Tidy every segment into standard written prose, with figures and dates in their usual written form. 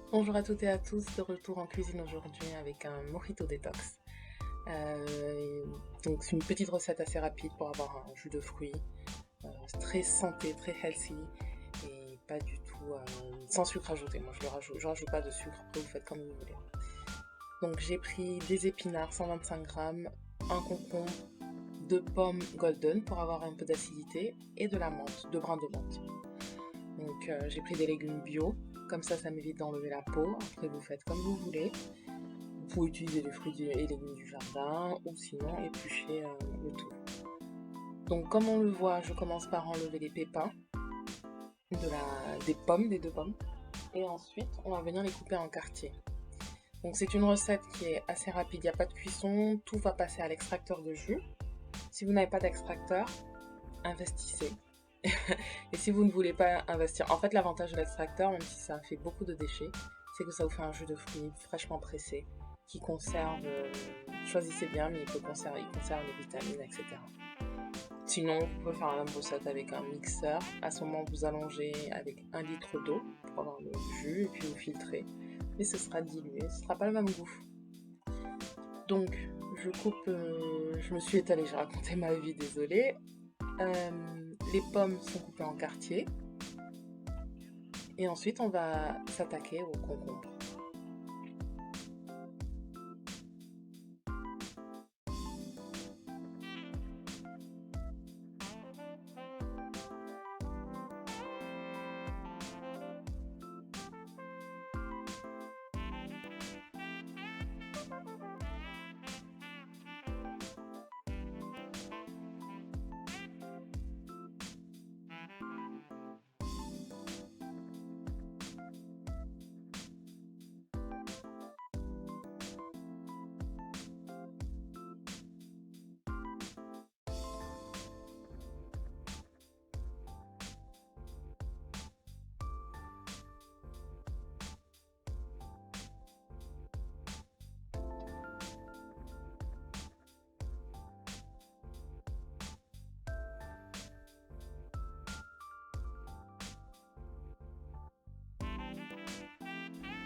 Bonjour à toutes et à tous, de retour en cuisine aujourd'hui avec un mojito détox. Donc c'est une petite recette assez rapide pour avoir un jus de fruits très santé, très healthy et pas du tout sans sucre ajouté. Moi je rajoute pas de sucre, après vous faites comme vous voulez. Donc j'ai pris des épinards 125 grammes, un concombre, 2 pommes golden pour avoir un peu d'acidité et de la menthe, 2 brins de menthe. Donc j'ai pris des légumes bio, comme ça m'évite d'enlever la peau. Après vous faites comme vous voulez. Vous pouvez utiliser les fruits et légumes du jardin ou sinon éplucher le tout. Donc comme on le voit, je commence par enlever les pépins des 2 pommes. Et ensuite on va venir les couper en quartiers. Donc c'est une recette qui est assez rapide, il n'y a pas de cuisson, tout va passer à l'extracteur de jus. Si vous n'avez pas d'extracteur, investissez. Et si vous ne voulez pas investir, en fait l'avantage de l'extracteur, même si ça fait beaucoup de déchets, c'est que ça vous fait un jus de fruits fraîchement pressé qui conserve, choisissez bien, mais il conserve les vitamines, etc. Sinon, vous pouvez faire la même recette avec un mixeur. À ce moment, vous allongez avec 1 litre d'eau pour avoir le jus et puis vous filtrez. Mais ce sera dilué, ce ne sera pas le même goût. Donc, je coupe, je me suis étalée, j'ai raconté ma vie, désolée. Les pommes sont coupées en quartiers. Et ensuite, on va s'attaquer au concombre.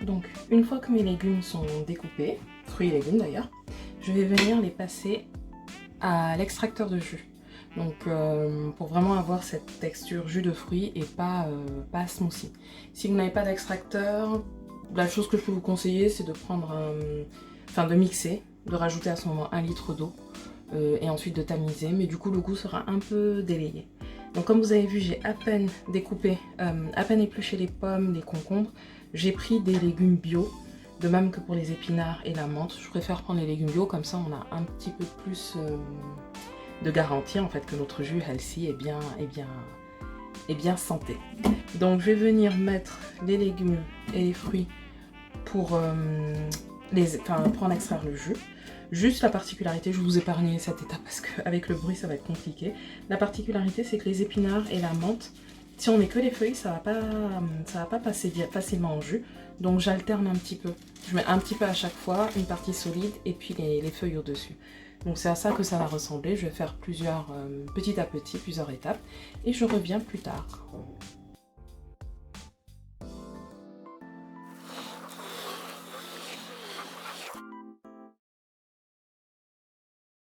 Donc, une fois que mes légumes sont découpés, fruits et légumes d'ailleurs, je vais venir les passer à l'extracteur de jus. Donc, pour vraiment avoir cette texture jus de fruits et pas smoothie. Si vous n'avez pas d'extracteur, la chose que je peux vous conseiller, c'est de prendre de mixer, de rajouter à ce moment 1 litre d'eau et ensuite de tamiser. Mais du coup, le goût sera un peu délayé. Donc, comme vous avez vu, j'ai à peine découpé, à peine épluché les pommes, les concombres. J'ai pris des légumes bio, de même que pour les épinards et la menthe. Je préfère prendre les légumes bio, comme ça on a un petit peu plus de garantie en fait que notre jus healthy est bien santé. Donc je vais venir mettre les légumes et les fruits pour en extraire le jus. Juste la particularité, je vous épargne cette étape parce qu'avec le bruit ça va être compliqué. La particularité c'est que les épinards et la menthe, si on met que les feuilles, ça va pas passer facilement en jus. Donc j'alterne un petit peu. Je mets un petit peu à chaque fois, une partie solide et puis les feuilles au-dessus. Donc c'est à ça que ça va ressembler. Je vais faire petit à petit, plusieurs étapes. Et je reviens plus tard.